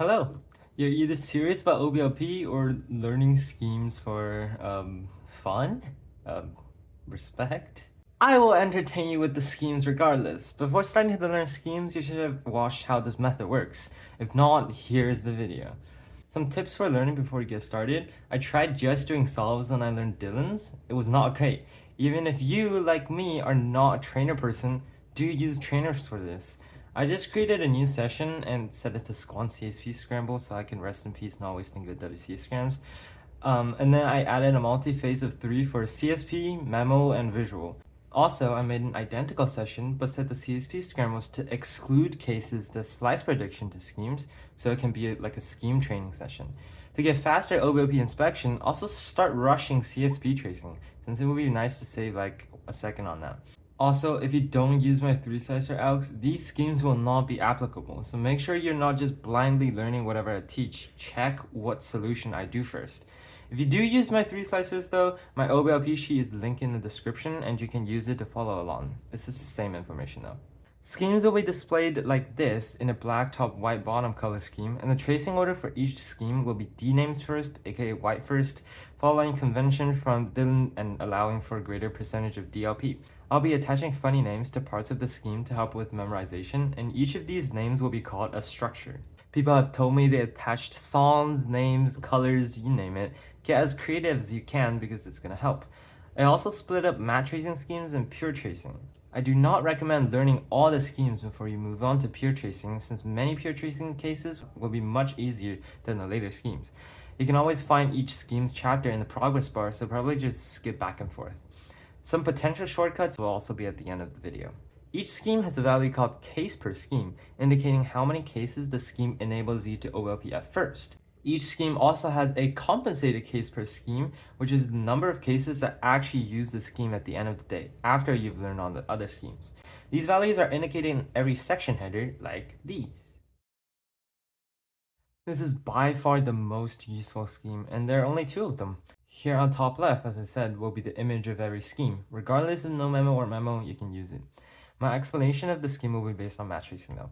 Hello. You're either serious about OBLP or learning schemes for fun, um, respect. I will entertain you with the schemes regardless. Before starting to learn schemes, you should have watched how this method works. If not, here's the video. Some tips for learning before you get started. I tried just doing solves when I learned Dylan's. It was not great. Even if you, like me, are not a trainer person, do use trainers for this. I just created a new session and set it to Squan CSP Scramble so I can rest in peace not wasting good WC scrams. And then I added a multi-phase of 3 for CSP, memo, and visual. Also, I made an identical session but set the CSP scrambles to exclude cases that slice prediction to schemes so it can be like a scheme training session. To get faster OBLP inspection, also start rushing CSP tracing since it would be nice to save like a second on that. Also, if you don't use my 3-slicer algs, these schemes will not be applicable, so make sure you're not just blindly learning whatever I teach. Check what solution I do first. If you do use my 3-slicers though, my OBLP sheet is linked in the description and you can use it to follow along. It's the same information though. Schemes will be displayed like this in a black top white bottom color scheme, and the tracing order for each scheme will be D names first, aka white first, following convention from Dylan and allowing for a greater percentage of DLP. I'll be attaching funny names to parts of the scheme to help with memorization, and each of these names will be called a structure. People have told me they attached songs, names, colors, you name it. Get as creative as you can because it's gonna help. I also split up matte tracing schemes and pure tracing. I do not recommend learning all the schemes before you move on to pure tracing, since many pure tracing cases will be much easier than the later schemes. You can always find each scheme's chapter in the progress bar, so probably just skip back and forth. Some potential shortcuts will also be at the end of the video. Each scheme has a value called case per scheme, indicating how many cases the scheme enables you to OLP at first. Each scheme also has a compensated case per scheme, which is the number of cases that actually use the scheme at the end of the day, after you've learned on the other schemes. These values are indicated in every section header, like these. This is by far the most useful scheme, and there are only 2 of them. Here on top left, as I said, will be the image of every scheme. Regardless of no memo or memo, you can use it. My explanation of the scheme will be based on match tracing though.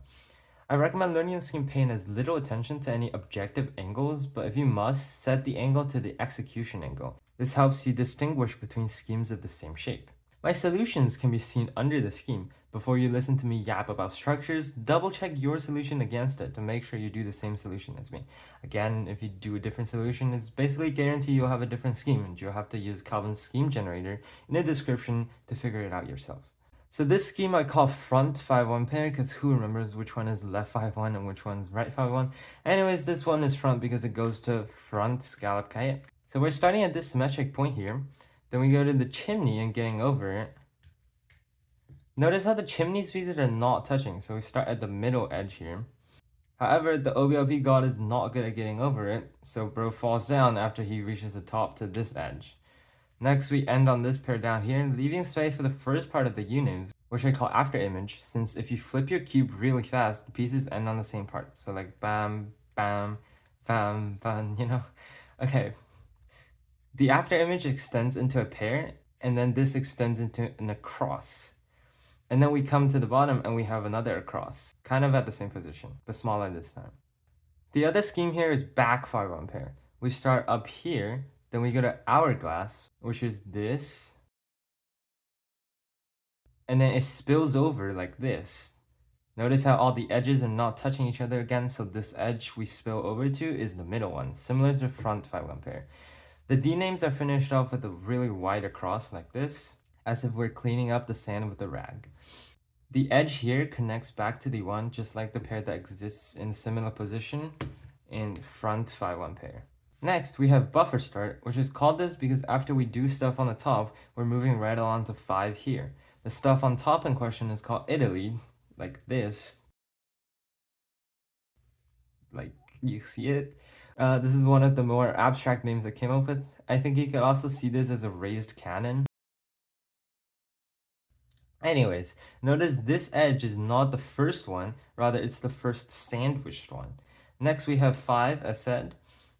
I recommend learning the scheme paying as little attention to any objective angles, but if you must, set the angle to the execution angle. This helps you distinguish between schemes of the same shape. My solutions can be seen under the scheme. Before you listen to me yap about structures, double check your solution against it to make sure you do the same solution as me. Again, if you do a different solution, it's basically guarantee you'll have a different scheme, and you'll have to use Calvin's scheme generator in the description to figure it out yourself. So this scheme I call front 5-1 pair because who remembers which one is left 5-1 and which one's right 5-1? Anyways, this one is front because it goes to front scallop kite. So we're starting at this symmetric point here. Then we go to the chimney and getting over it. Notice how the chimney's pieces are not touching, so we start at the middle edge here. However, the OBLP god is not good at getting over it, so bro falls down after he reaches the top to this edge. Next, we end on this pair down here, leaving space for the first part of the U-names, which I call after image, since if you flip your cube really fast, the pieces end on the same part. So like bam, bam, bam, bam, you know? Okay. The after image extends into a pair, and then this extends into an across. And then we come to the bottom and we have another across, kind of at the same position, but smaller this time. The other scheme here is back 5-1 pair. We start up here, then we go to hourglass, which is this. And then it spills over like this. Notice how all the edges are not touching each other again, so this edge we spill over to is the middle one, similar to the front 5-1 pair. The D names are finished off with a really wide across like this, as if we're cleaning up the sand with a rag. The edge here connects back to the one just like the pair that exists in a similar position in front 5-1 pair. Next, we have buffer start, which is called this because after we do stuff on the top, we're moving right along to 5 here. The stuff on top in question is called Italy, like this. Like, you see it? This is one of the more abstract names I came up with. I think you could also see this as a raised cannon. Anyways, notice this edge is not the first one, rather it's the first sandwiched one. Next we have 5, as said,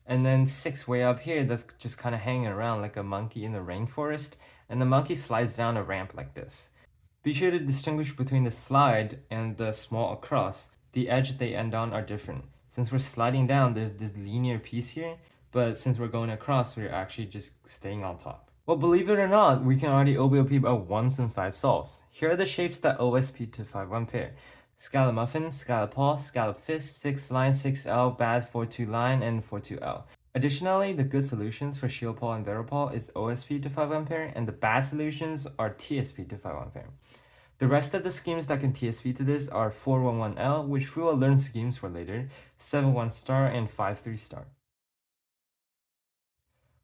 and then 6 way up here that's just kind of hanging around like a monkey in the rainforest, and the monkey slides down a ramp like this. Be sure to distinguish between the slide and the small across. The edge they end on are different. Since we're sliding down, there's this linear piece here, but since we're going across, we're actually just staying on top. Well, believe it or not, we can already OBLP about 1s and 5 solves. Here are the shapes that OSP to 5-1 pair. Scallop muffin, scallop paws, scallop fist, 6 line, 6L, bad 4-2 line, and 4-2L. Additionally, the good solutions for shield paw and barrel paw is OSP to 5-1 pair, and the bad solutions are TSP to 5-1 pair. The rest of the schemes that can TSP to this are 4-1-1L, which we will learn schemes for later, 7-1 star, and 5-3 star.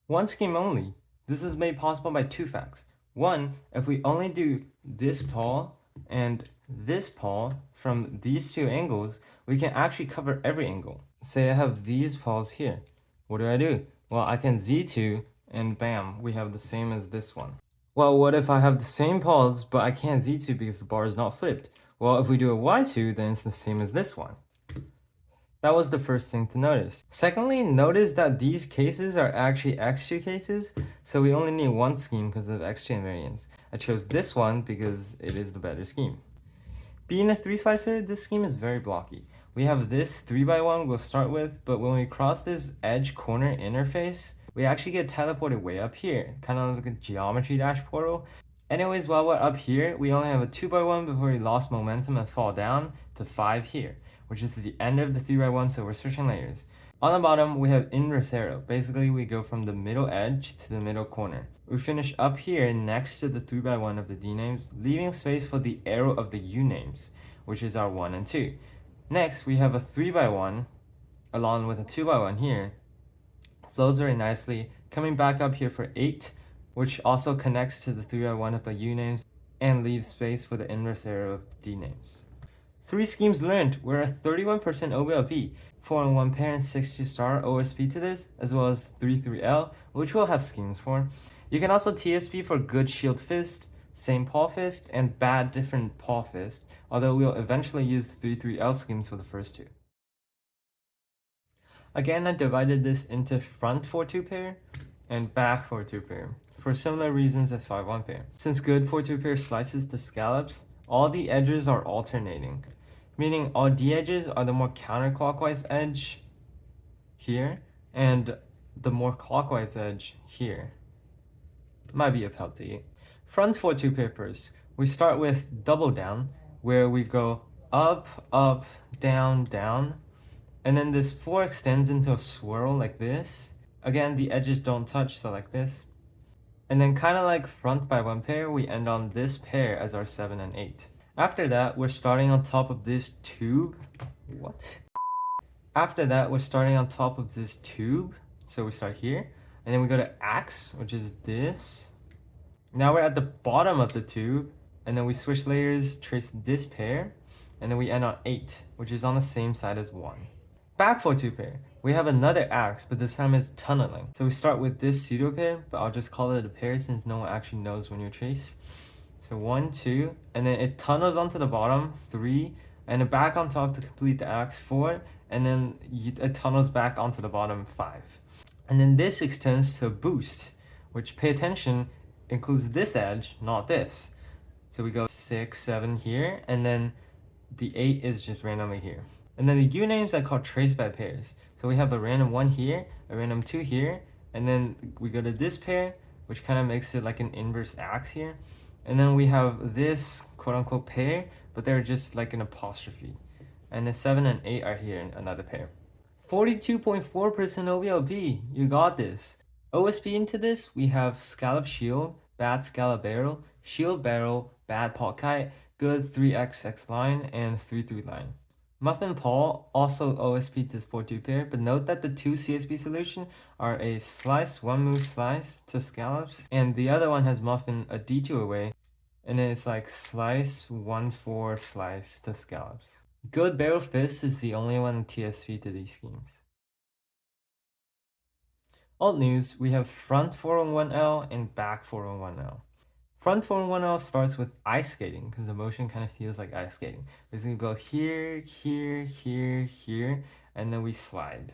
One scheme only. This is made possible by two facts. One, if we only do this paw and this paw from these two angles, we can actually cover every angle. Say I have these paws here. What do? Well, I can Z2 and bam, we have the same as this one. Well, what if I have the same paws, but I can't Z2 because the bar is not flipped? Well, if we do a Y2, then it's the same as this one. That was the first thing to notice. Secondly, notice that these cases are actually X2 cases, so we only need one scheme because of X2 invariance. I chose this one because it is the better scheme. Being a 3-slicer, this scheme is very blocky. We have this 3x1 we'll start with, but when we cross this edge corner interface, we actually get teleported way up here, kind of like a geometry dash portal. Anyways, while we're up here, we only have a 2x1 before we lost momentum and fall down to 5 here, which is the end of the 3x1, so we're switching layers. On the bottom, we have inverse arrow. Basically, we go from the middle edge to the middle corner. We finish up here next to the 3x1 of the D names, leaving space for the arrow of the U names, which is our 1 and 2. Next, we have a 3x1 along with a 2x1 here. Flows very nicely, coming back up here for 8, which also connects to the 3x1 of the U names and leaves space for the inverse arrow of the D names. 3 schemes learned. We're a 31% OBLP, 4-1 pair and 6-2 star OSP to this, as well as 3-3L, which we'll have schemes for. You can also TSP for good shield fist, same paw fist, and bad different paw fist, although we'll eventually use 3-3L schemes for the first two. Again, I divided this into front 4-2 pair and back 4-2 pair, for similar reasons as 5-1 pair. Since good 4-2 pair slices to scallops, all the edges are alternating, meaning all D edges are the more counterclockwise edge here, and the more clockwise edge here. Might be a penalty. Front 4-2 pair first. We start with double down, where we go up, up, down, down, and then this 4 extends into a swirl like this. Again, the edges don't touch, so like this. And then kind of like front 5-1 pair, we end on this pair as our 7 and 8. After that, we're starting on top of this tube. What? After that, we're starting on top of this tube. So we start here, and then we go to axe, which is this. Now we're at the bottom of the tube, and then we switch layers, trace this pair, and then we end on 8, which is on the same side as 1. Back 4-2 pair, we have another axe, but this time it's tunneling. So we start with this pseudo pair, but I'll just call it a pair since no one actually knows when you trace. So 1, 2, and then it tunnels onto the bottom, 3, and then back on top to complete the axe, 4, and then it tunnels back onto the bottom, 5. And then this extends to a boost, which, pay attention, includes this edge, not this. So we go 6, 7 here, and then the 8 is just randomly here. And then the U names I call trace by pairs. So we have a random 1 here, a random 2 here, and then we go to this pair, which kind of makes it like an inverse axe here. And then we have this quote-unquote pair, but they're just like an apostrophe. And the 7 and 8 are here in another pair. 42.4% OBLP, you got this. OSP into this, we have scallop shield, bad scallop barrel, shield barrel, bad paw kite, good 3XX line, and 3-3 line. Muffin paw also OSP this 4-2 pair, but note that the two CSP solution are a slice, 1 move slice to scallops, and the other one has muffin a D2 away, and then it's like slice, 1-4 slice to scallops. Good barrel fist is the only one TSP to these schemes. Alt news, we have front 4-1L and back 4-1L. Front 4-1L starts with ice skating because the motion kind of feels like ice skating. Basically go here, here, here, here, and then we slide.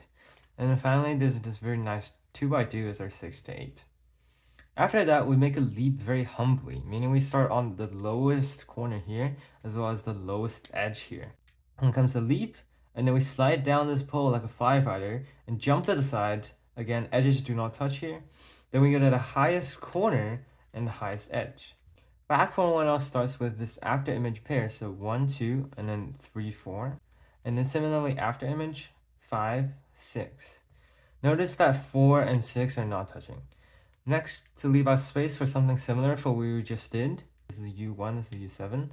And then finally there's this very nice 2x2 as our 6 to 8. After that, we make a leap very humbly, meaning we start on the lowest corner here as well as the lowest edge here. When it comes to leap, and then we slide down this pole like a firefighter and jump to the side. Again, edges do not touch here. Then we go to the highest corner and the highest edge. Back 411L starts with this after image pair, so 1, 2, and then 3, 4. And then similarly after image, 5, 6. Notice that 4 and 6 are not touching. Next, to leave out space for something similar for what we just did, this is U1, this is U7.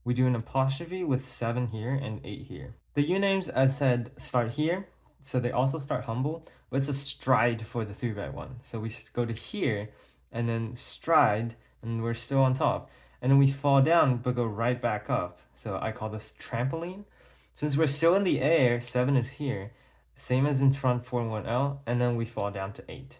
We do an apostrophe with 7 here and 8 here. The U names, as said, start here, so they also start humble, but it's a stride for the 3x1. So we go to here, and then stride, and we're still on top. And then we fall down, but go right back up. So I call this trampoline. Since we're still in the air, 7 is here, same as in front 4-1L, and then we fall down to 8.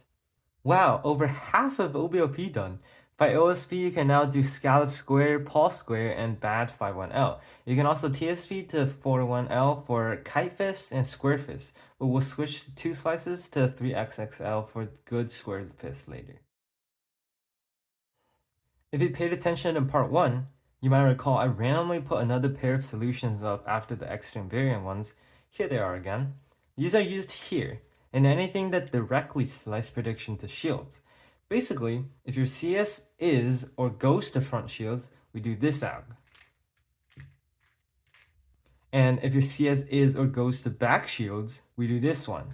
Wow, over half of OBLP done. By OSP, you can now do scallop square, paws square, and bad 5-1L. You can also TSP to 4-1L for kite fist and square fist, but we'll switch to 2 slices to 3XXL for good square fist later. If you paid attention in part 1, you might recall I randomly put another pair of solutions up after the extra invariant ones. Here they are again. These are used here, in anything that directly slice prediction to shields. Basically, if your CS is or goes to front shields, we do this out. And if your CS is or goes to back shields, we do this one.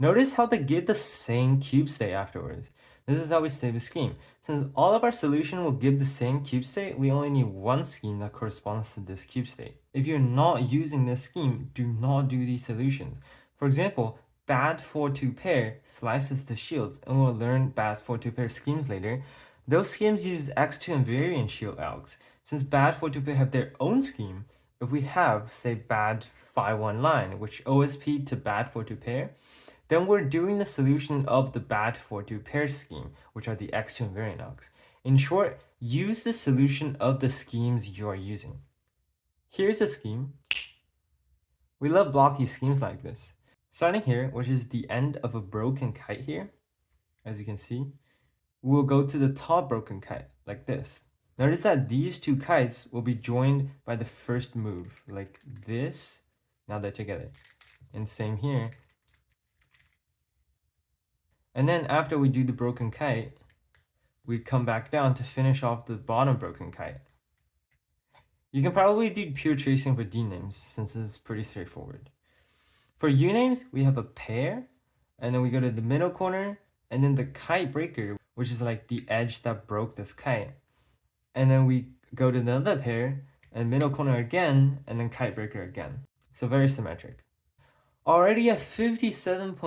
Notice how they give the same cube state afterwards. This is how we save a scheme. Since all of our solution will give the same cube state, we only need one scheme that corresponds to this cube state. If you're not using this scheme, do not do these solutions. For example, bad 4-2 pair slices to shields, and we'll learn bad 4-2 pair schemes later. Those schemes use X2 invariant shield algs. Since bad 4-2 pair have their own scheme, if we have, say, bad 5-1 line, which OSP to bad 4-2 pair, then we're doing the solution of the bad 4-2 pair scheme, which are the X2 invariant algs. In short, use the solution of the schemes you are using. Here's a scheme. We love blocky schemes like this. Starting here, which is the end of a broken kite here, as you can see, we'll go to the top broken kite, like this. Notice that these 2 kites will be joined by the first move, like this. Now they're together. And same here. And then after we do the broken kite, we come back down to finish off the bottom broken kite. You can probably do pure tracing for D names since it's pretty straightforward. For U names, we have a pair, and then we go to the middle corner, and then the kite breaker, which is like the edge that broke this kite. And then we go to another pair, and middle corner again, and then kite breaker again. So very symmetric. Already at 57.1%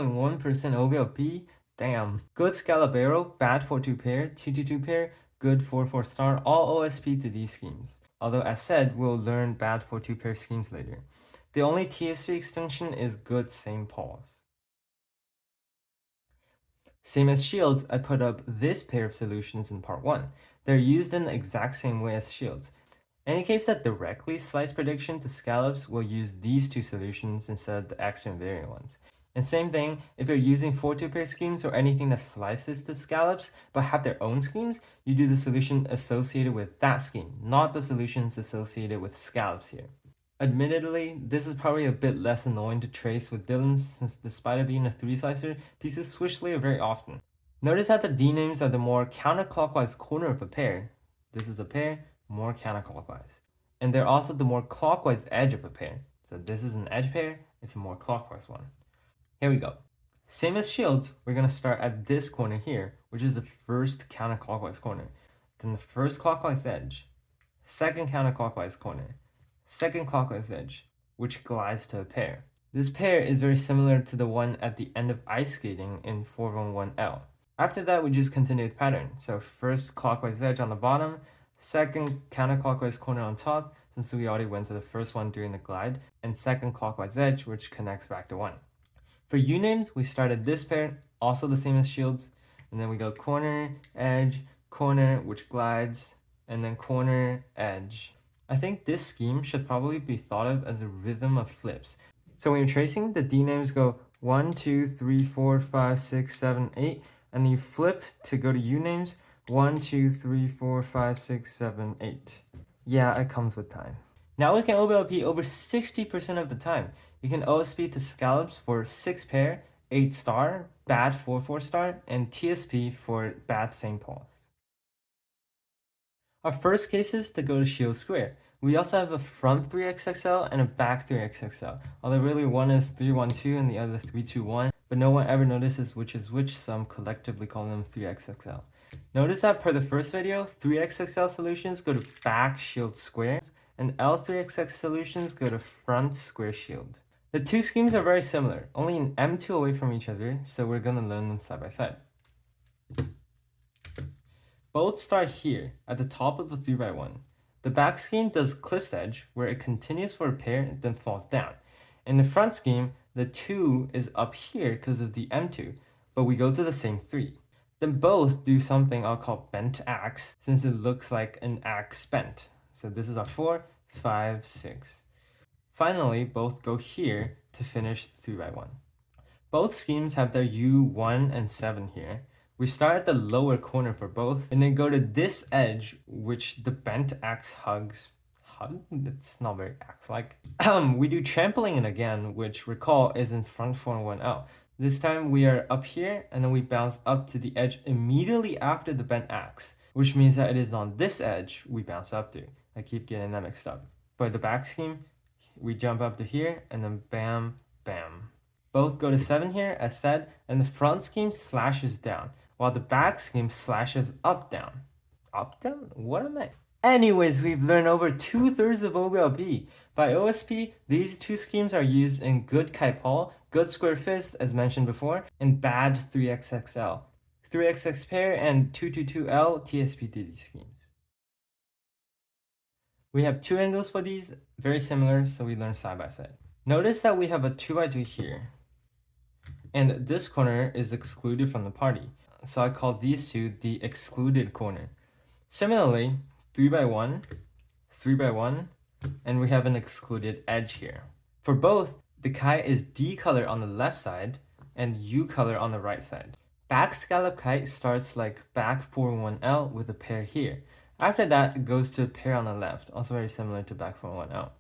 OBLP, damn. Good scallop arrow, bad 4-2 pair, 2-2 pair, good 4-4 star, all OSP to these schemes. Although as said, we'll learn bad 4-2 pair schemes later. The only TSP extension is good same paws. Same as shields, I put up this pair of solutions in part 1. They're used in the exact same way as shields. Any case that directly slice prediction to scallops, we'll use these 2 solutions instead of the extra invariant ones. And same thing, if you're using 4-2 pair schemes or anything that slices to scallops but have their own schemes, you do the solution associated with that scheme, not the solutions associated with scallops here. Admittedly, this is probably a bit less annoying to trace with Dylan's since despite it being a 3-slicer, pieces switch layer very often. Notice that the D names are the more counterclockwise corner of a pair. This is a pair, more counterclockwise. And they're also the more clockwise edge of a pair. So this is an edge pair, it's a more clockwise one. Here we go. Same as shields, we're going to start at this corner here, which is the first counterclockwise corner. Then the first clockwise edge, second counterclockwise corner, second clockwise edge, which glides to a pair. This pair is very similar to the one at the end of ice skating in 411L. After that, we just continue the pattern. So first clockwise edge on the bottom, second counterclockwise corner on top, since we already went to the first one during the glide, and second clockwise edge, which connects back to 1. For U names, we started this pair, also the same as shields, and then we go corner, edge, corner, which glides, and then corner, edge. I think this scheme should probably be thought of as a rhythm of flips. So when you're tracing, the D names go 1, 2, 3, 4, 5, 6, 7, 8, and you flip to go to U names 1, 2, 3, 4, 5, 6, 7, 8. Yeah, it comes with time. Now we can OBLP over 60% of the time. You can OSP to scallops for 6 pair, 8 star, bad 4 star, and TSP for bad same paws. Our first case is to go to shield square. We also have a front 3XXL and a back 3XXL. Although really one is 312 and the other 321, but no one ever notices which is which, so I'm collectively calling them 3XXL. Notice that per the first video, 3XXL solutions go to back shield square, and L3XX solutions go to front square shield. The two schemes are very similar, only an M2 away from each other, so we're gonna learn them side by side. Both start here, at the top of the 3x1. The back scheme does cliff's edge, where it continues for a pair and then falls down. In the front scheme, the 2 is up here because of the M2, but we go to the same 3. Then both do something I'll call bent axe, since it looks like an axe bent. So this is our 4, 5, 6. Finally, both go here to finish 3x1. Both schemes have their U1 and 7 here. We start at the lower corner for both, and then go to this edge, which the bent axe hugs. Hug? That's not very axe-like. We do trampoline again, which recall is in front 4 and 1L. This time we are up here, and then we bounce up to the edge immediately after the bent axe, which means that it is on this edge we bounce up to. I keep getting that mixed up. For the back scheme, we jump up to here, and then bam, bam. Both go to 7 here, as said, and the front scheme slashes down, while the back scheme slashes up, down. Up, down? What am I? Anyways, we've learned over 2/3 of OBLP. By OSP, these two schemes are used in good kite paw, good square fist, as mentioned before, and bad 3XXL. 3XX pair and 222L TSP to these schemes. We have two angles for these, very similar, so we learn side by side. Notice that we have a 2x2 here, and this corner is excluded from the party, so I call these two the excluded corner. Similarly, 3x1, 3x1, and we have an excluded edge here. For both, the kite is D color on the left side and U color on the right side. Back scallop kite starts like back 4-1L with a pair here. After that, it goes to a pair on the left, also very similar to back 4-1L.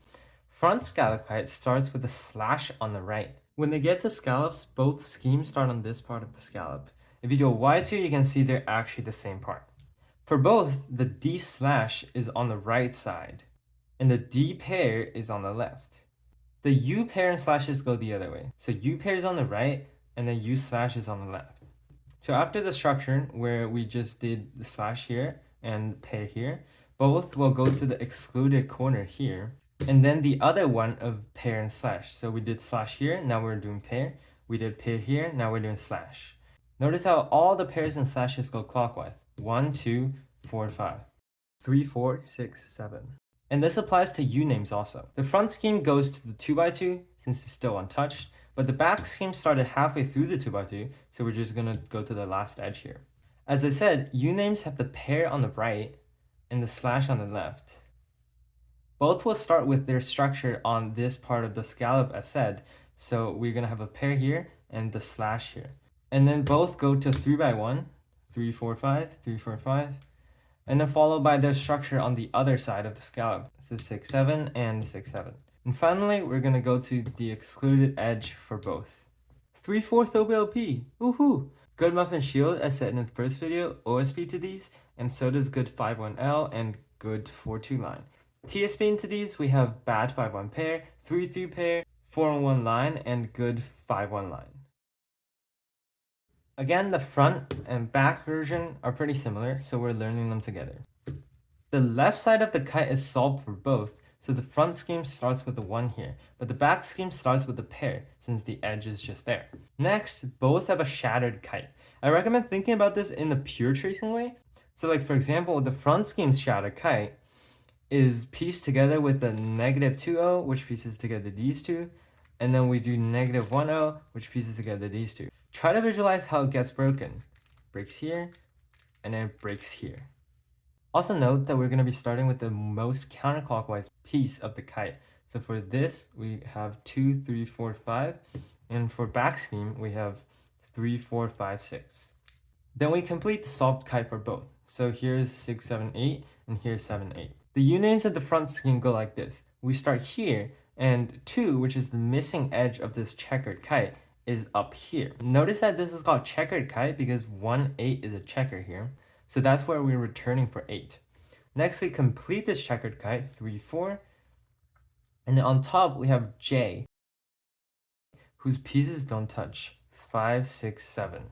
Front scallop kite starts with a slash on the right. When they get to scallops, both schemes start on this part of the scallop. If you do a Y2, you can see they're actually the same part. For both, the D slash is on the right side, and the D pair is on the left. The U pair and slashes go the other way. So U pair is on the right, and then U slash is on the left. So after the structure, where we just did the slash here and pair here, both will go to the excluded corner here, and then the other one of pair and slash. So we did slash here, now we're doing pair. We did pair here, now we're doing slash. Notice how all the pairs and slashes go clockwise. 1, 2, 4, 5. 3, 4, 6, 7. And this applies to U names also. The front scheme goes to the 2x2 since it's still untouched, but the back scheme started halfway through the 2x2, so we're just gonna go to the last edge here. As I said, U names have the pair on the right and the slash on the left. Both will start with their structure on this part of the scallop as said, so we're gonna have a pair here and the slash here. And then both go to 3x1, 3, 4, 5, 3, 4, 5, and then followed by their structure on the other side of the scallop. So 6, 7, and 6, 7. And finally, we're gonna go to the excluded edge for both. 3/4 OBLP, woohoo! Good muffin shield as said in the first video, OSP to these, and so does good 5-1L and good 4-2 line. TSP into these, we have bad 5-1 pair, 3-3 pair, 4-1 line, and good 5-1 line. Again, the front and back version are pretty similar, so we're learning them together. The left side of the kite is solved for both, so the front scheme starts with the 1 here, but the back scheme starts with the pair, since the edge is just there. Next, both have a shattered kite. I recommend thinking about this in the pure tracing way. So like for example, the front scheme's shattered kite is pieced together with the -2O, which pieces together these two, and then we do -1O, which pieces together these two. Try to visualize how it gets broken. Breaks here, and then it breaks here. Also note that we're going to be starting with the most counterclockwise piece of the kite. So for this, we have 2, 3, 4, 5, and for back scheme, we have 3, 4, 5, 6. Then we complete the solved kite for both. So here's 6, 7, 8, and here's 7, 8. The U-names of the front scheme go like this. We start here, and 2, which is the missing edge of this checkered kite, is up here. Notice that this is called checkered kite because 1, 8 is a checker here. So that's where we're returning for 8. Next, we complete this checkered kite, 3, 4. And then on top, we have J, whose pieces don't touch, 5, 6, 7.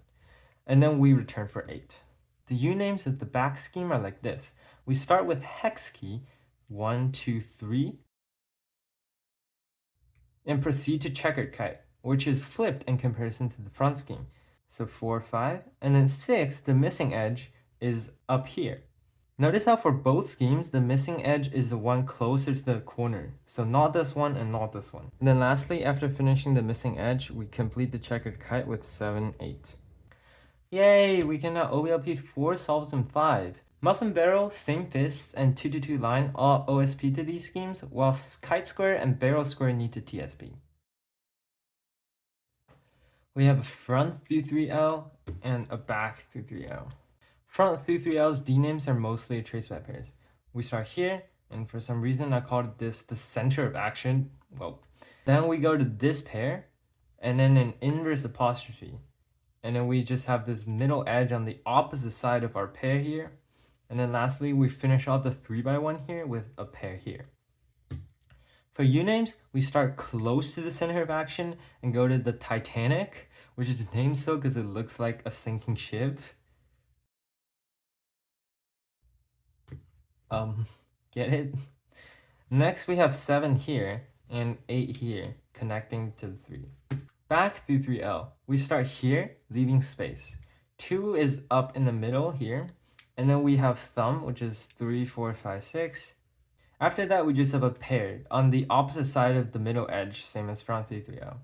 And then we return for 8. The U-names of the back scheme are like this. We start with hex key, 1, 2, 3, and proceed to checkered kite, which is flipped in comparison to the front scheme. So 4, 5, and then 6, the missing edge, is up here. Notice how for both schemes, the missing edge is the one closer to the corner. So not this one and not this one. And then lastly, after finishing the missing edge, we complete the checkered kite with 7, 8. Yay, we can now OBLP 4 solves in 5. Muffin barrel, same fists, and 2 to 2 line all OSP to these schemes, while kite square and barrel square need to TSP. We have a front through 3L and a back through 3L. Front through 3L's D-names are mostly traced by pairs. We start here, and for some reason I called this the center of action. Well, then we go to this pair, and then an inverse apostrophe. And then we just have this middle edge on the opposite side of our pair here. And then lastly, we finish off the 3x1 here with a pair here. For U-names, we start close to the center of action and go to the Titanic, which is named so because it looks like a sinking ship. Get it? Next, we have 7 here and 8 here, connecting to the 3. Back through 3L, we start here, leaving space. 2 is up in the middle here, and then we have thumb, which is 3, 4, 5, 6. After that, we just have a pair on the opposite side of the middle edge, same as front through 3L.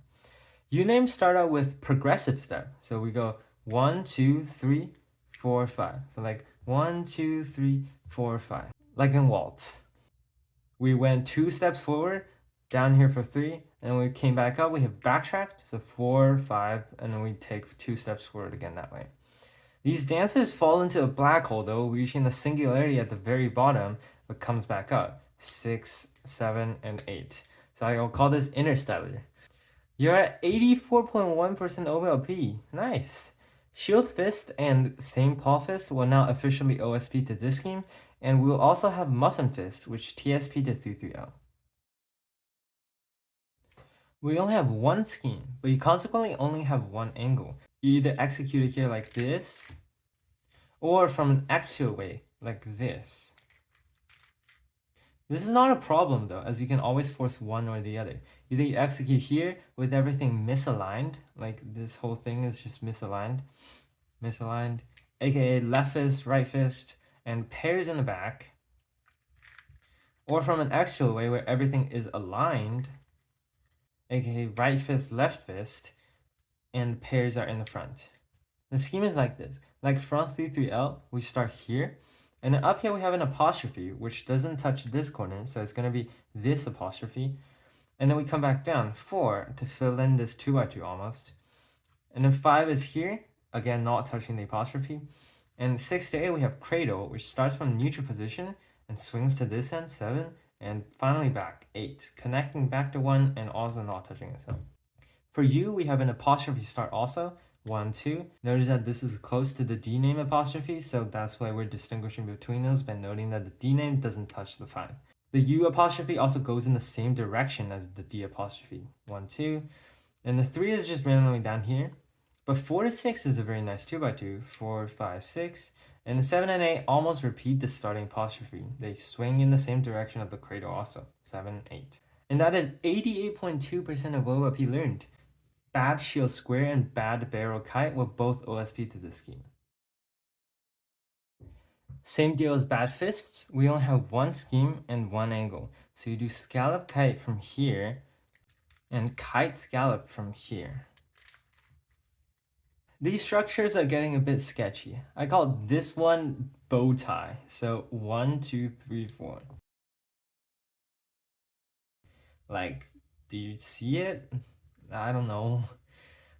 U-names start out with progressive step, so we go 1, 2, 3, 4, 5. So like 1, 2, 3, 4, 5, like in waltz. We went 2 steps forward, down here for 3, and when we came back up, we have backtracked, so 4, 5, and then we take 2 steps forward again that way. These dancers fall into a black hole though, reaching the singularity at the very bottom, but comes back up, 6, 7, and 8. So I'll call this interstellar. You're at 84.1% OBLP, nice. Shield Fist and same paw fist will now officially OSP to this scheme, and we'll also have Muffin Fist, which TSP to 3-3-0. We only have one scheme, but you consequently only have one angle. You either execute it here like this, or from an axial way, like this. This is not a problem though, as you can always force one or the other. Either you execute here with everything misaligned, like this whole thing is just misaligned, aka left fist, right fist, and pairs in the back, or from an axial way where everything is aligned, aka right fist, left fist, and pairs are in the front. The scheme is like this. Like front 3-3-L, we start here, and then up here we have an apostrophe, which doesn't touch this corner, so it's going to be this apostrophe. And then we come back down, 4, to fill in this 2x2 almost. And then 5 is here, again not touching the apostrophe. And 6 to 8 we have cradle, which starts from neutral position and swings to this end, 7, and finally back, 8, connecting back to 1 and also not touching itself. For U, we have an apostrophe start also, 1, 2. Notice that this is close to the D name apostrophe, so that's why we're distinguishing between those by noting that the D name doesn't touch the 5. The U apostrophe also goes in the same direction as the D apostrophe, 1, 2. And the 3 is just randomly down here. But 4 to 6 is a very nice 2x2, 4, 5, 6. And the 7 and 8 almost repeat the starting apostrophe. They swing in the same direction of the cradle also, 7, 8. And that is 88.2% of OBLP learned. Bad shield square and bad barrel kite will both OSP to this scheme. Same deal as bad fists, we only have one scheme and one angle. So you do scallop kite from here and kite scallop from here. These structures are getting a bit sketchy. I call this one bow tie. So 1, 2, 3, 4. Like, do you see it? I don't know.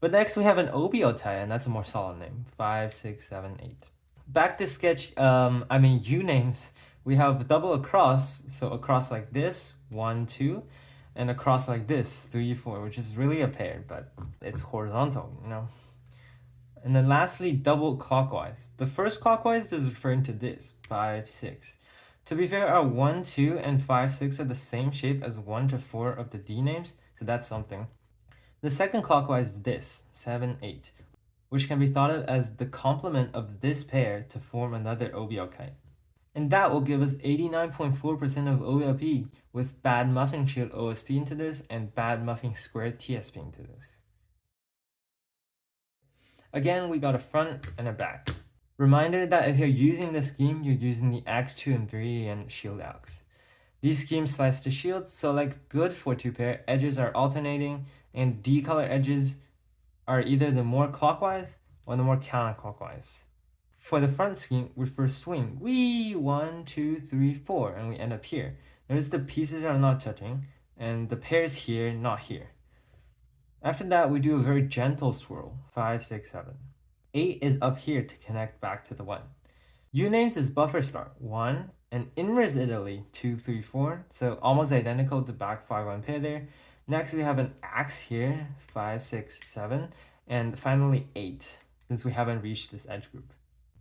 But next we have an OBLP, and that's a more solid name. 5, 6, 7, 8. Back to sketch, U names. we have double across, so across like this, 1, 2, and across like this, 3, 4, which is really a pair, but it's horizontal, you know. And then lastly, double clockwise. The first clockwise is referring to this, 5, 6. To be fair, our 1, 2, and 5, 6 are the same shape as 1 to 4 of the D names, so that's something. The second clockwise is this, 7, 8, which can be thought of as the complement of this pair to form another OBL kite. And that will give us 89.4% of OBLP with bad muffin shield OSP into this and bad muffin square TSP into this. Again, we got a front and a back. Reminder that if you're using this scheme, you're using the X2 and 3 and shield X. These schemes slice to shield, so like good for 2-pair, edges are alternating, and D color edges are either the more clockwise or the more counterclockwise. For the front scheme, we first swing, 1, 2, 3, 4, and we end up here. Notice the pieces are not touching, and the pairs here, not here. After that, we do a very gentle swirl, 5, 6, 7. 8 is up here to connect back to the 1. U-names is buffer start, 1, and inverse Italy, 2, 3, 4, so almost identical to back 5, 1 pair there. Next, we have an axe here, 5, 6, 7, and finally 8, since we haven't reached this edge group.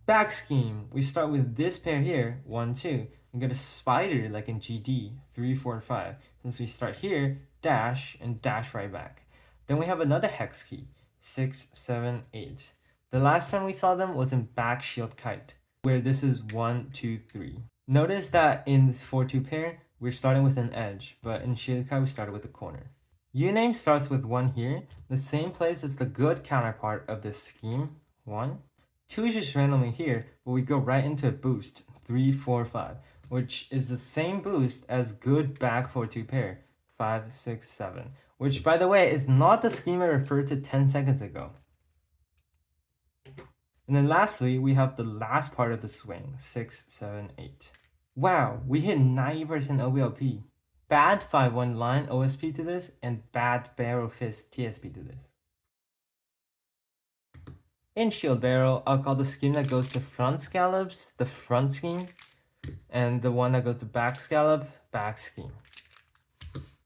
Back scheme, we start with this pair here, 1, 2, and get a spider like in GD, 3, 4, 5, since we start here, dash, and dash right back. Then we have another hex key, 6, 7, 8. The last time we saw them was in back shield kite, where this is 1, 2, 3. Notice that in this 4-2 pair, we're starting with an edge, but in shield kite we started with a corner. U-name starts with 1 here, the same place as the good counterpart of this scheme, 1. 2 is just randomly here, but we go right into a boost, 3, 4, 5, which is the same boost as good back 4-2 pair, 5, 6, 7, which by the way is not the scheme I referred to 10 seconds ago. And then lastly, we have the last part of the swing, 6, 7, 8. Wow, we hit 90% OBLP. Bad 5-1 line OSP to this, and bad barrel fist TSP to this. In shield barrel, I'll call the scheme that goes to front scallops the front scheme, and the one that goes to back scallop, back scheme.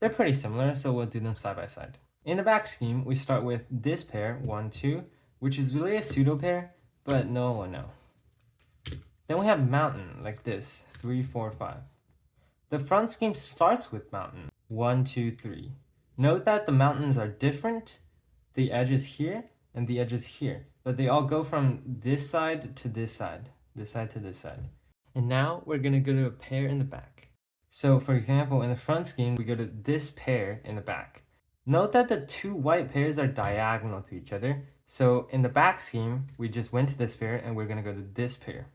They're pretty similar, so we'll do them side by side. In the back scheme, we start with this pair, 1, 2, which is really a pseudo pair, but no one will know. Then we have mountain, like this, 3, 4, 5. The front scheme starts with mountain, 1, 2, 3. Note that the mountains are different, the edge is here, and the edge is here, but they all go from this side to this side to this side. And now we're gonna go to a pair in the back. So for example, in the front scheme, we go to this pair in the back. Note that the two white pairs are diagonal to each other. So in the back scheme, we just went to this pair and we're gonna go to this pair.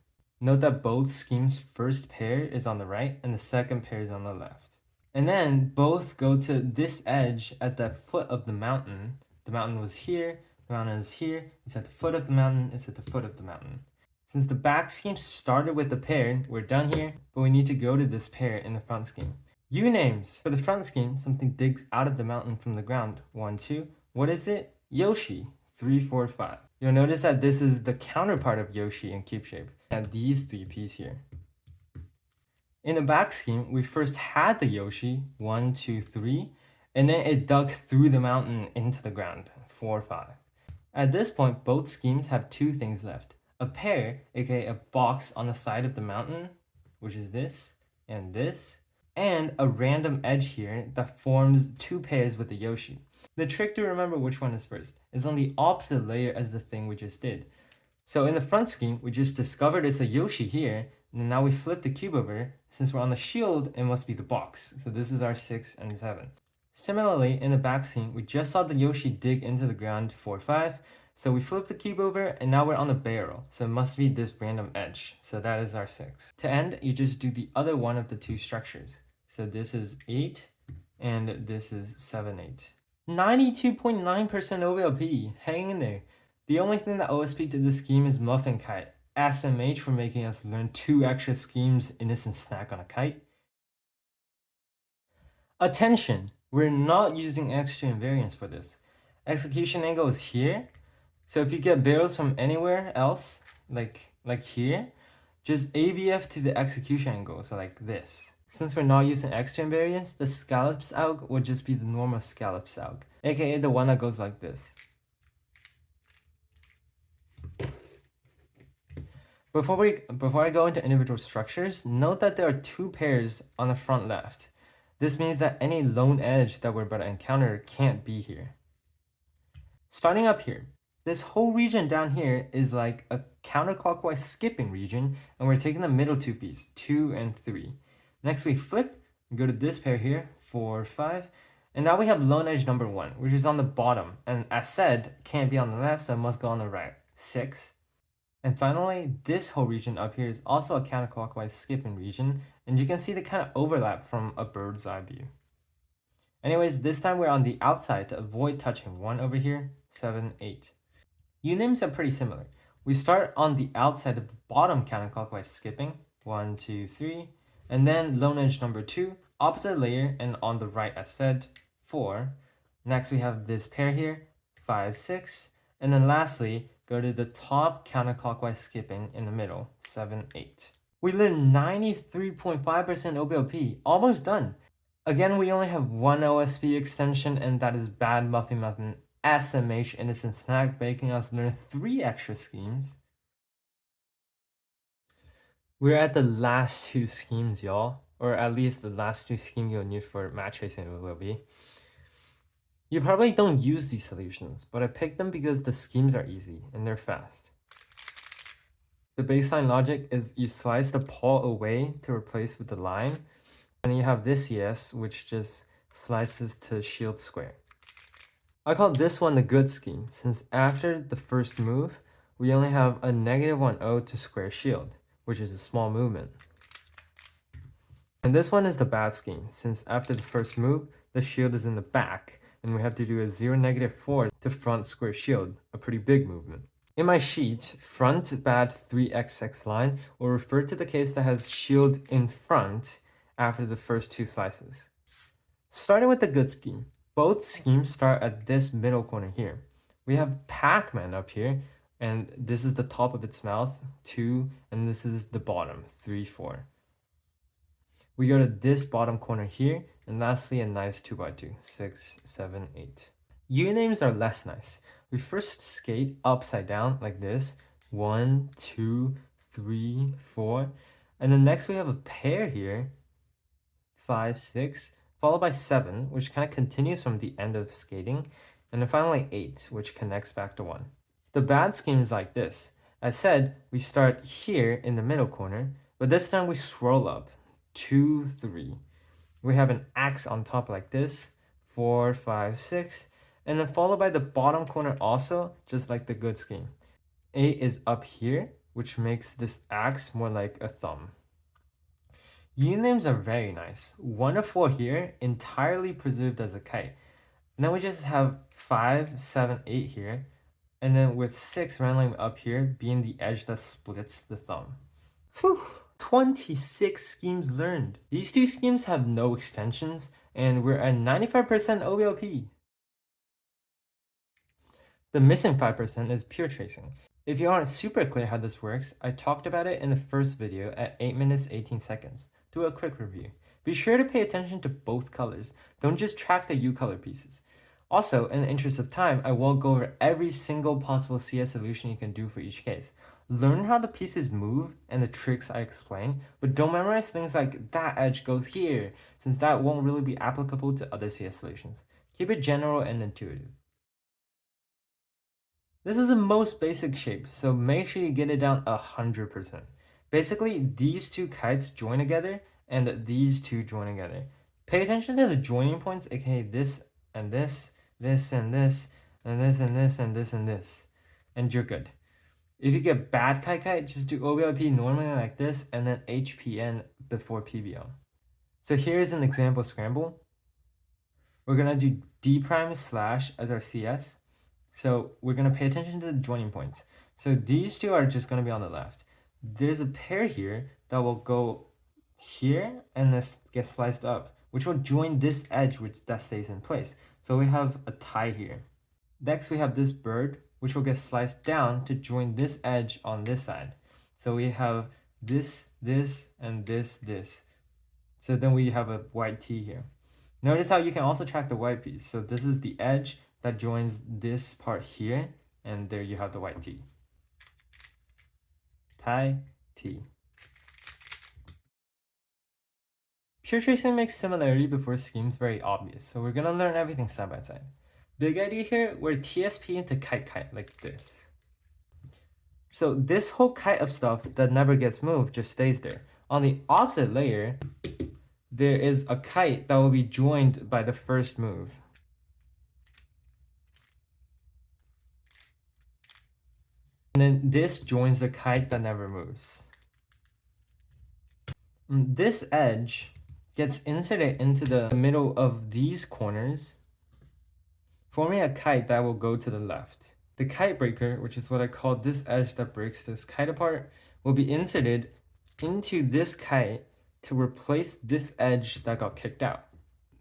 Note that both schemes' first pair is on the right and the second pair is on the left. And then both go to this edge at the foot of the mountain. The mountain was here, the mountain is here, it's at the foot of the mountain, it's at the foot of the mountain. Since the back scheme started with the pair, we're done here, but we need to go to this pair in the front scheme. U-names. For the front scheme, something digs out of the mountain from the ground. 1, 2. What is it? Yoshi. 3, 4, 5. You'll notice that this is the counterpart of Yoshi in cube shape, and these 3 pieces here. In the back scheme, we first had the Yoshi, 1, 2, 3, and then it dug through the mountain into the ground, 4, 5. At this point, both schemes have 2 things left. A pair, aka a box on the side of the mountain, which is this, and a random edge here that forms 2 pairs with the Yoshi. The trick to remember which one is first is on the opposite layer as the thing we just did. So in the front scheme, we just discovered it's a Yoshi here, and now we flip the cube over. Since we're on the shield, it must be the box. So this is our 6 and 7. Similarly, in the back scheme, we just saw the Yoshi dig into the ground 4, 5. So we flip the cube over, and now we're on the barrel. So it must be this random edge. So that is our 6. To end, you just do the other one of the 2 structures. So this is 8, and this is 7, 8. 92.9% OBLP, hang in there. The only thing that OSP to this scheme is muffin kite. SMH for making us learn 2 extra schemes, innocent snack on a kite. Attention, we're not using extra invariance for this. Execution angle is here. So if you get barrels from anywhere else, like here, just ABF to the execution angle, so like this. Since we're not using extra invariance, the scallops alg would just be the normal scallops alg, aka the one that goes like this. Before I go into individual structures, note that there are two pairs on the front left. This means that any lone edge that we're about to encounter can't be here. Starting up here, this whole region down here is like a counterclockwise skipping region, and we're taking the middle two pieces, 2 and 3. Next we flip, go to this pair here, 4, 5, and now we have lone edge number 1, which is on the bottom, and as said, can't be on the left, so it must go on the right, 6. And finally, this whole region up here is also a counterclockwise skipping region, and you can see the kind of overlap from a bird's eye view. Anyways, this time we're on the outside to avoid touching 1 over here, 7, 8. Unames are pretty similar. We start on the outside of the bottom counterclockwise skipping, 1, 2, 3, and then lone edge number 2, opposite layer, and on the right as said, 4. Next we have this pair here, 5, 6, and then lastly, go to the top counterclockwise skipping in the middle, 7, 8. We learned 93.5% OBLP, almost done. Again, we only have one OSP extension, and that is Bad Muffin SMH Innocent Snack, making us learn 3 extra schemes. We're at the last 2 schemes, y'all, or at least the last 2 schemes you'll need for match tracing OBLP. You probably don't use these solutions, but I picked them because the schemes are easy and they're fast. The baseline logic is you slice the paw away to replace with the line, and then you have this ES, which just slices to shield square. I call this one the good scheme, since after the first move, we only have a -1-0 to square shield, which is a small movement. And this one is the bad scheme, since after the first move, the shield is in the back, and we have to do a 0, -4 to front square shield, a pretty big movement. In my sheet, front bad 3xx line will refer to the case that has shield in front after the first 2 slices. Starting with the good scheme, both schemes start at this middle corner here. We have Pac-Man up here, and this is the top of its mouth, 2, and this is the bottom, 3, 4. We go to this bottom corner here, and lastly a nice 2x2, 6, 7, 8. Unames are less nice. We first skate upside down like this, 1, 2, 3, 4, and then next we have a pair here, 5, 6, followed by 7, which kind of continues from the end of skating, and then finally 8, which connects back to 1. The bad scheme is like this. As said, we start here in the middle corner, but this time we scroll up, 2, 3. We have an axe on top like this, 4, 5, 6, and then followed by the bottom corner also, just like the good scheme. 8 is up here, which makes this axe more like a thumb. Unames are very nice. 1 of 4 here, entirely preserved as a kite. And then we just have 5, 7, 8 here, and then with 6 randomly up here being the edge that splits the thumb. Whew! 26 schemes learned. These 2 schemes have no extensions, and we're at 95% OBLP. The missing 5% is pure tracing. If you aren't super clear how this works, I talked about it in the first video at 8 minutes 18 seconds. Do a quick review. Be sure to pay attention to both colors. Don't just track the U color pieces. Also, in the interest of time, I won't go over every single possible CS solution you can do for each case. Learn how the pieces move and the tricks I explain, but don't memorize things like that edge goes here, since that won't really be applicable to other CS solutions. Keep it general and intuitive. This is the most basic shape, so make sure you get it down 100%. Basically, these 2 kites join together, and these 2 join together. Pay attention to the joining points, aka this and this, this and this, and this and this, and this and this. And you're good. If you get bad kite, just do OBLP normally like this, and then HPN before PBL. So here's an example scramble. We're gonna do D' slash as our CS. So we're going to pay attention to the joining points. So these 2 are just going to be on the left. There's a pair here that will go here and this gets sliced up, which will join this edge that stays in place. So we have a tie here. Next we have this bird, which will get sliced down to join this edge on this side. So we have this, and this. So then we have a white T here. Notice how you can also track the white piece. So this is the edge that joins this part here, and there you have the white T. Tie, T. Pure tracing makes similarity before schemes very obvious, so we're gonna learn everything side by side. Big idea here, we're TSP into kite like this. So this whole kite of stuff that never gets moved just stays there. On the opposite layer, there is a kite that will be joined by the first move. And then this joins the kite that never moves. This edge gets inserted into the middle of these corners, forming a kite that will go to the left. The kite breaker, which is what I call this edge that breaks this kite apart, will be inserted into this kite to replace this edge that got kicked out.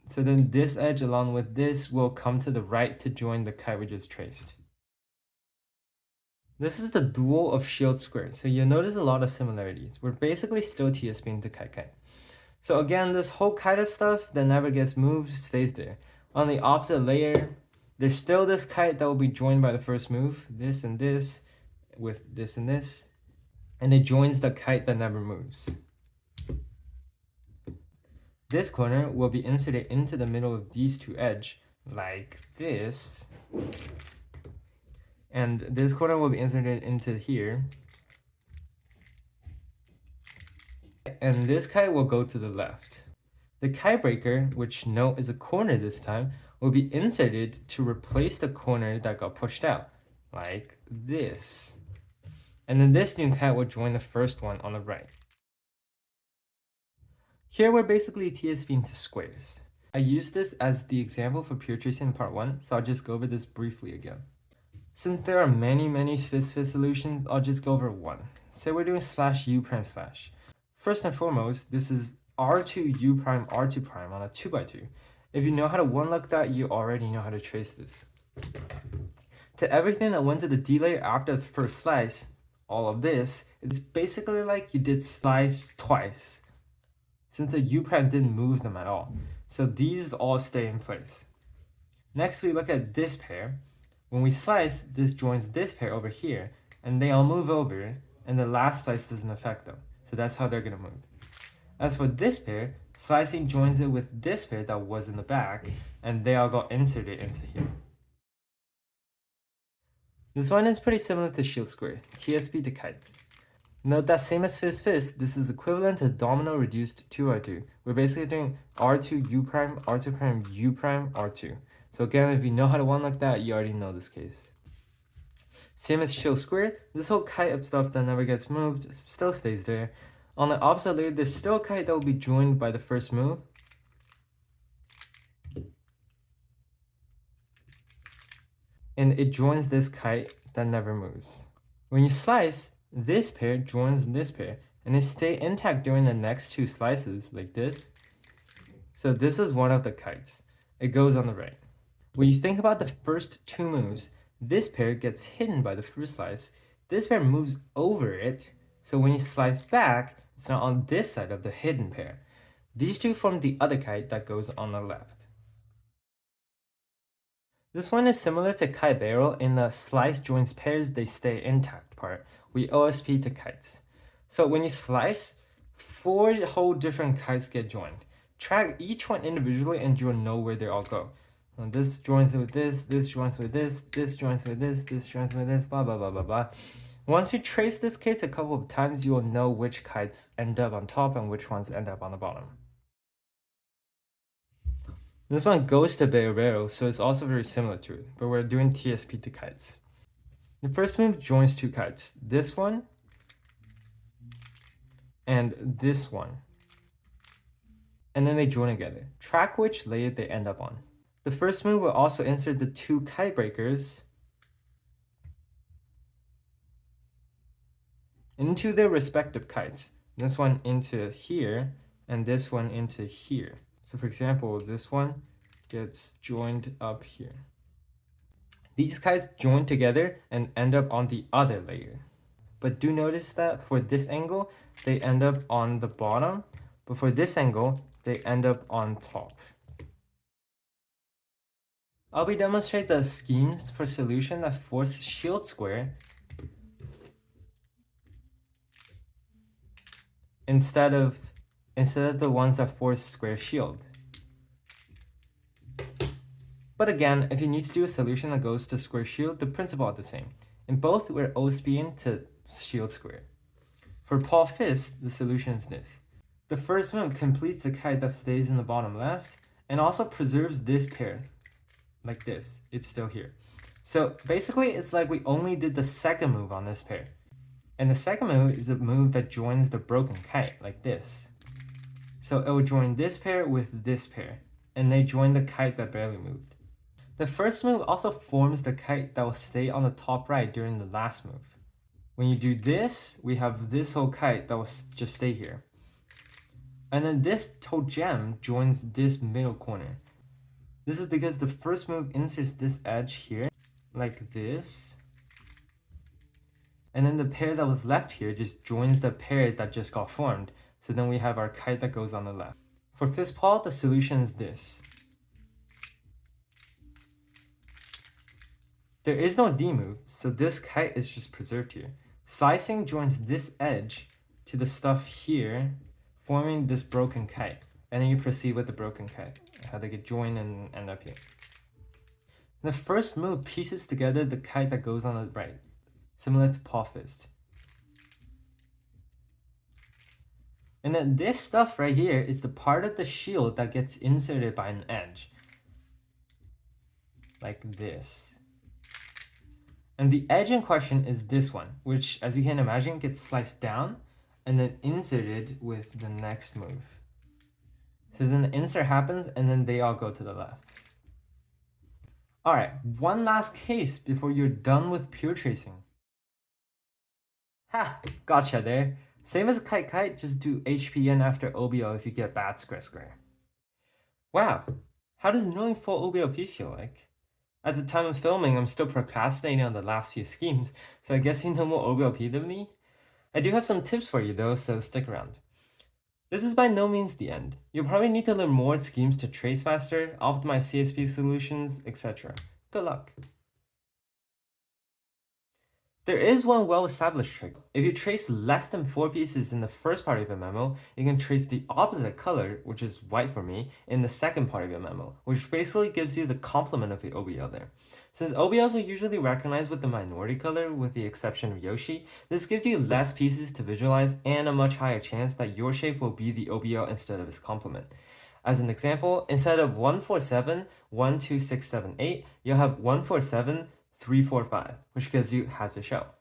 So then this edge along with this will come to the right to join the kite we just traced. This is the dual of shield squared, so you'll notice a lot of similarities. We're basically still TSPing to kite. So again, this whole kite of stuff that never gets moved stays there. On the opposite layer, there's still this kite that will be joined by the first move, this and this, with this and this, and it joins the kite that never moves. This corner will be inserted into the middle of these two edges, like this, and this corner will be inserted into here, and this kite will go to the left. The kite breaker, which note is a corner this time, will be inserted to replace the corner that got pushed out, like this. And then this new kite will join the first one on the right. Here we're basically TSPing to squares. I used this as the example for pure tracing in part 1, so I'll just go over this briefly again. Since there are many fist solutions, I'll just go over one. Say we're doing /u prime slash. First and foremost, this is r2 u prime r2 prime on a 2x2. If you know how to one-look that, you already know how to trace this. To everything that went to the D layer after the first slice, all of this, it's basically like you did slice twice, since the u prime didn't move them at all. So these all stay in place. Next, we look at this pair. When we slice, this joins this pair over here, and they all move over, and the last slice doesn't affect them. So that's how they're gonna move. As for this pair, slicing joins it with this pair that was in the back, and they all got inserted into here. This one is pretty similar to shield square, TSP to kites. Note that same as fist, this is equivalent to domino reduced 2r2. We're basically doing r2 u prime, r2 prime, u prime, r2. So again, if you know how to one like that, you already know this case. Same as shield square, this whole kite of stuff that never gets moved still stays there. On the opposite layer, there's still a kite that will be joined by the first move. And it joins this kite that never moves. When you slice, this pair joins this pair, and they stay intact during the next two slices, like this. So this is one of the kites. It goes on the right. When you think about the first two moves, this pair gets hidden by the first slice. This pair moves over it, so when you slice back, it's not on this side of the hidden pair. These two form the other kite that goes on the left. This one is similar to kite barrel in the slice joins pairs, they stay intact part. We OSP to kites. So when you slice, 4 whole different kites get joined. Track each one individually and you'll know where they all go. And this joins with this joins with this joins with this joins with this, blah, blah, blah, blah, blah. Once you trace this case a couple of times, you will know which kites end up on top and which ones end up on the bottom. This one goes to barrel, so it's also very similar to it, but we're doing TSP to kites. The first move joins two kites, this one and this one. And then they join together. Track which layer they end up on. The first move will also insert the two kite breakers into their respective kites. This one into here and this one into here. So for example, this one gets joined up here. These kites join together and end up on the other layer. But do notice that for this angle, they end up on the bottom, but for this angle, they end up on top. I'll be demonstrating the schemes for solution that force shield square instead of the ones that force square shield. But again, if you need to do a solution that goes to square shield, the principle is the same. In both, we're OSBing to shield square. For paw fist, the solution is this. The first move completes the kite that stays in the bottom left and also preserves this pair. Like this, it's still here. So basically, it's like we only did the second move on this pair. And the second move is a move that joins the broken kite, like this. So it will join this pair with this pair, and they join the kite that barely moved. The first move also forms the kite that will stay on the top right during the last move. When you do this, we have this whole kite that will just stay here. And then this whole gem joins this middle corner. This is because the first move inserts this edge here, like this. And then the pair that was left here just joins the pair that just got formed. So then we have our kite that goes on the left. For fist paw, the solution is this. There is no D move, so this kite is just preserved here. Slicing joins this edge to the stuff here, forming this broken kite. And then you proceed with the broken kite, how they get joined and end up here. The first move pieces together the kite that goes on the right, similar to paw fist. And then this stuff right here is the part of the shield that gets inserted by an edge, like this. And the edge in question is this one, which, as you can imagine, gets sliced down and then inserted with the next move. So then the insert happens and then they all go to the left. Alright, one last case before you're done with pure tracing. Ha! Gotcha there. Same as kite, just do HPN after OBO if you get bad square. Wow, how does knowing full OBLP feel like? At the time of filming, I'm still procrastinating on the last few schemes, so I guess you know more OBLP than me? I do have some tips for you though, so stick around. This is by no means the end. You'll probably need to learn more schemes to trace faster, optimize CSP solutions, etc. Good luck. There is one well-established trick. If you trace less than 4 pieces in the first part of your memo, you can trace the opposite color, which is white for me, in the second part of your memo, which basically gives you the complement of the OBL there. Since OBLs are usually recognized with the minority color, with the exception of Yoshi, this gives you less pieces to visualize and a much higher chance that your shape will be the OBL instead of its complement. As an example, instead of 147, 1, 2, 6, 7, 8, you'll have 147, 3, 4, 5, which gives you has a shell.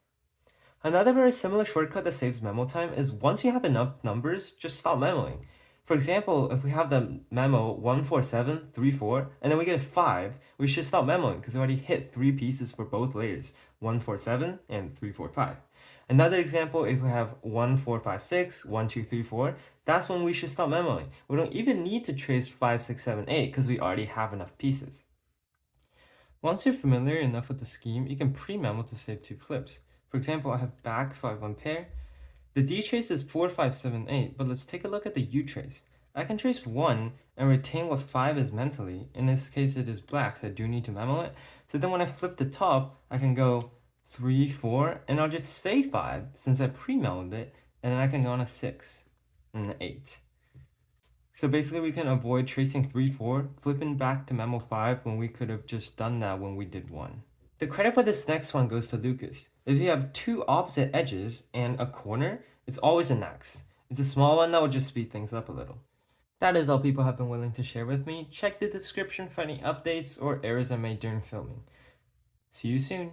Another very similar shortcut that saves memo time is once you have enough numbers, just stop memoing. For example, if we have the memo 147, 3, 4, and then we get 5, we should stop memoing because we already hit 3 pieces for both layers, 147 and 3, 4, 5. Another example, if we have 1, 4, 5, 6, 1, 2, 3, 4, that's when we should stop memoing. We don't even need to trace 5, 6, 7, 8 because we already have enough pieces. Once you're familiar enough with the scheme, you can pre-memo to save 2 flips. For example, I have back 5 1 pair. The D trace is 4, 5, 7, 8, but let's take a look at the U trace. I can trace 1 and retain what 5 is mentally. In this case, it is black, so I do need to memo it. So then when I flip the top, I can go 3, 4, and I'll just say 5 since I pre-memoed it, and then I can go on a 6 and an 8. So basically we can avoid tracing 3, 4, flipping back to memo 5 when we could have just done that when we did 1. The credit for this next one goes to Lucas. If you have 2 opposite edges and a corner, it's always an X. It's a small one that will just speed things up a little. That is all people have been willing to share with me. Check the description for any updates or errors I made during filming. See you soon!